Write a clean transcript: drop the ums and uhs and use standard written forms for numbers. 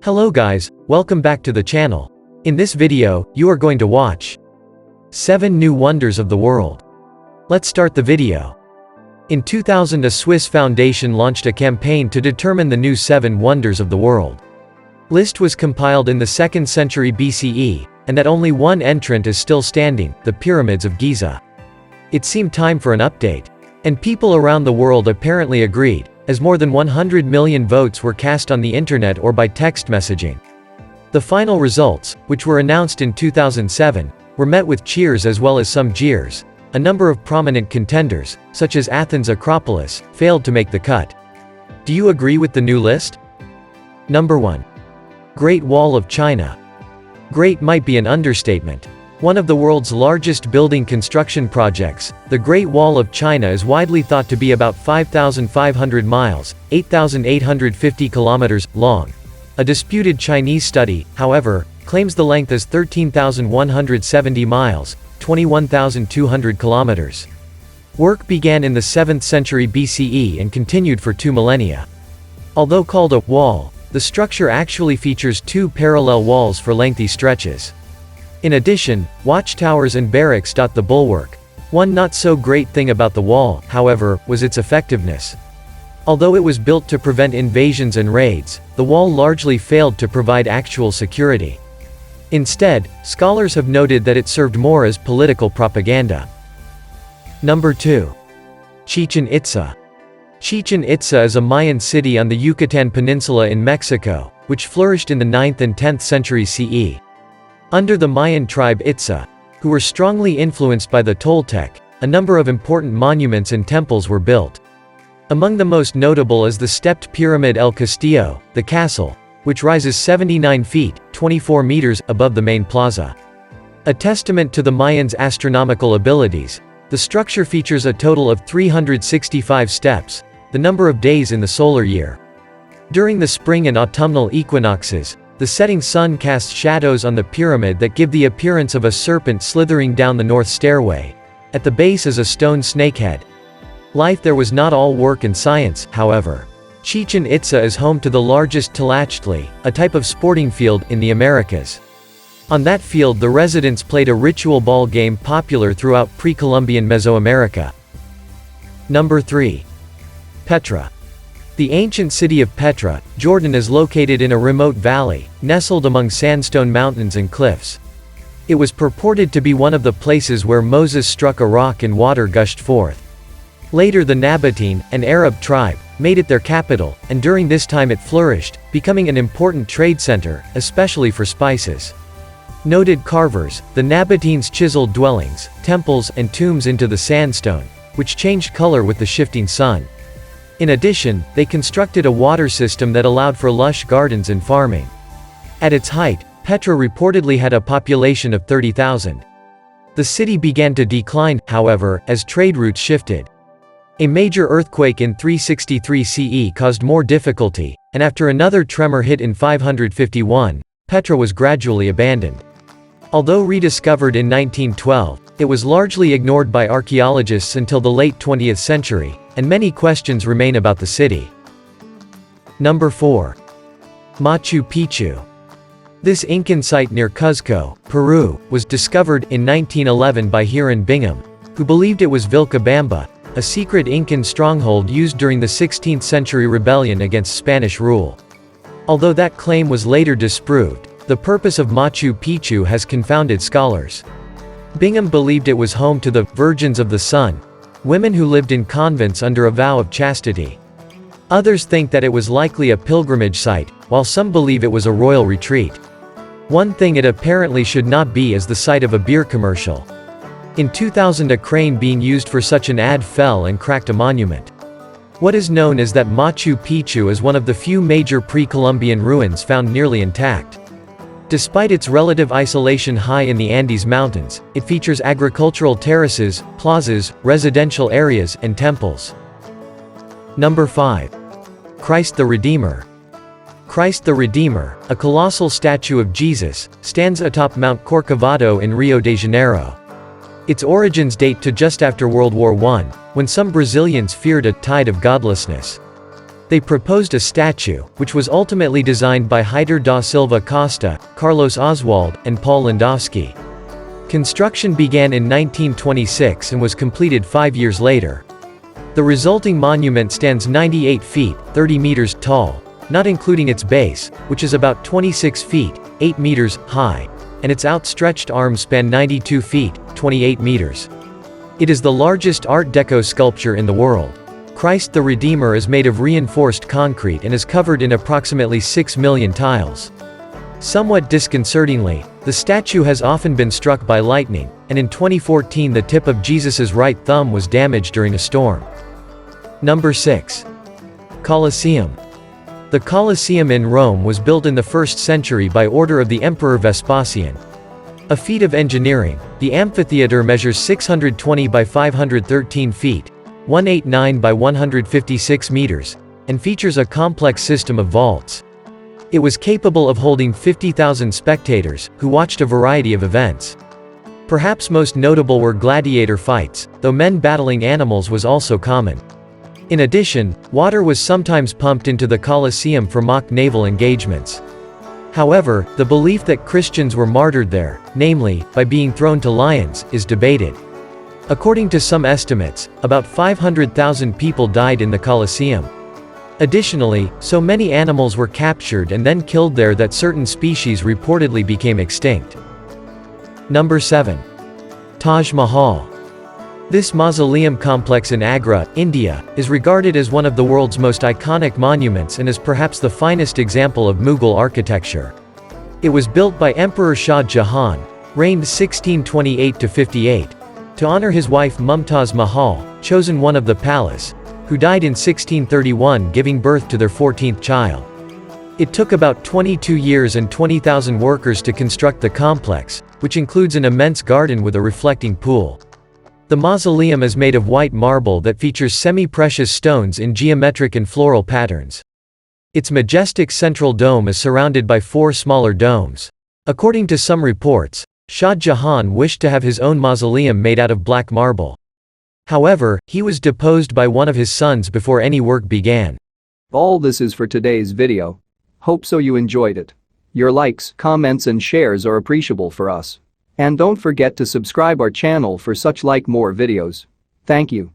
Hello guys, welcome back to the channel. In this video, you are going to watch 7 new wonders of the world. Let's start the video. In 2000, a Swiss foundation launched a campaign to determine the new 7 wonders of the world. List was compiled in the 2nd century BCE, and that only one entrant is still standing, the Pyramids of Giza. It seemed time for an update. And people around the world apparently agreed, as more than 100 million votes were cast on the internet or by text messaging. The final results, which were announced in 2007, were met with cheers as well as some jeers. A number of prominent contenders, such as Athens' Acropolis, failed to make the cut. Do you agree with the new list? Number 1. Great Wall of China. Great might be an understatement. One of the world's largest building construction projects, the Great Wall of China is widely thought to be about 5,500 miles, 8,850 kilometers, long. A disputed Chinese study, however, claims the length is 13,170 miles, 21,200 kilometers. Work began in the 7th century BCE and continued for 2 millennia. Although called a wall, the structure actually features 2 parallel walls for lengthy stretches. In addition, watchtowers and barracks dot the bulwark. One not so great thing about the wall, however, was its effectiveness. Although it was built to prevent invasions and raids, the wall largely failed to provide actual security. Instead, scholars have noted that it served more as political propaganda. Number 2. Chichen Itza. Chichen Itza is a Mayan city on the Yucatan Peninsula in Mexico, which flourished in the 9th and 10th century CE. Under the Mayan tribe Itza, who were strongly influenced by the Toltec, a number of important monuments and temples were built. Among the most notable is the stepped Pyramid El Castillo, the castle, which rises 79 feet, 24 meters, above the main plaza. A testament to the Mayans' astronomical abilities, the structure features a total of 365 steps, the number of days in the solar year. During the spring and autumnal equinoxes, the setting sun casts shadows on the pyramid that give the appearance of a serpent slithering down the north stairway. At the base is a stone snakehead. Life there was not all work and science, however. Chichen Itza is home to the largest tlachtli, a type of sporting field, in the Americas. On that field the residents played a ritual ball game popular throughout pre-Columbian Mesoamerica. Number 3. Petra. The ancient city of Petra, Jordan is located in a remote valley, nestled among sandstone mountains and cliffs. It was purported to be one of the places where Moses struck a rock and water gushed forth. Later the Nabatean, an Arab tribe, made it their capital, and during this time it flourished, becoming an important trade center, especially for spices. Noted carvers, the Nabateans chiseled dwellings, temples, and tombs into the sandstone, which changed color with the shifting sun. In addition, they constructed a water system that allowed for lush gardens and farming. At its height, Petra reportedly had a population of 30,000. The city began to decline, however, as trade routes shifted. A major earthquake in 363 CE caused more difficulty, and after another tremor hit in 551, Petra was gradually abandoned. Although rediscovered in 1912, it was largely ignored by archaeologists until the late 20th century, and many questions remain about the city. Number 4. Machu Picchu. This Incan site near Cuzco, Peru, was discovered in 1911 by Hiram Bingham, who believed it was Vilcabamba, a secret Incan stronghold used during the 16th century rebellion against Spanish rule. Although that claim was later disproved, the purpose of Machu Picchu has confounded scholars. Bingham believed it was home to the Virgins of the Sun, women who lived in convents under a vow of chastity. Others think that it was likely a pilgrimage site, while some believe it was a royal retreat. One thing it apparently should not be is the site of a beer commercial. In 2000 a crane being used for such an ad fell and cracked a monument. What is known is that Machu Picchu is one of the few major pre-Columbian ruins found nearly intact. Despite its relative isolation high in the Andes Mountains, it features agricultural terraces, plazas, residential areas, and temples. Number 5. Christ the Redeemer. Christ the Redeemer, a colossal statue of Jesus, stands atop Mount Corcovado in Rio de Janeiro. Its origins date to just after World War I, when some Brazilians feared a tide of godlessness. They proposed a statue, which was ultimately designed by Heitor da Silva Costa, Carlos Oswald, and Paul Landowski. Construction began in 1926 and was completed 5 years later. The resulting monument stands 98 feet, 30 meters tall, not including its base, which is about 26 feet, 8 meters, high, and its outstretched arms span 92 feet, 28 meters. It is the largest Art Deco sculpture in the world. Christ the Redeemer is made of reinforced concrete and is covered in approximately 6 million tiles. Somewhat disconcertingly, the statue has often been struck by lightning, and in 2014 the tip of Jesus's right thumb was damaged during a storm. Number 6. Colosseum. The Colosseum in Rome was built in the 1st century by order of the Emperor Vespasian. A feat of engineering, the amphitheater measures 620 by 513 feet, 189 by 156 meters, and features a complex system of vaults. It was capable of holding 50,000 spectators, who watched a variety of events. Perhaps most notable were gladiator fights, though men battling animals was also common. In addition, water was sometimes pumped into the Colosseum for mock naval engagements. However, the belief that Christians were martyred there, namely, by being thrown to lions, is debated. According to some estimates, about 500,000 people died in the Colosseum. Additionally, so many animals were captured and then killed there that certain species reportedly became extinct. Number 7. Taj Mahal. This mausoleum complex in Agra, India, is regarded as one of the world's most iconic monuments and is perhaps the finest example of Mughal architecture. It was built by Emperor Shah Jahan, reigned 1628–58, to honor his wife Mumtaz Mahal, chosen one of the palace, who died in 1631 giving birth to their 14th child. It took about 22 years and 20,000 workers to construct the complex, which includes an immense garden with a reflecting pool. The mausoleum is made of white marble that features semi-precious stones in geometric and floral patterns. Its majestic central dome is surrounded by 4 smaller domes. According to some reports, Shah Jahan wished to have his own mausoleum made out of black marble. However, he was deposed by one of his sons before any work began. All this is for today's video. Hope so you enjoyed it. Your likes, comments and shares are appreciable for us. And don't forget to subscribe our channel for such more videos. Thank you.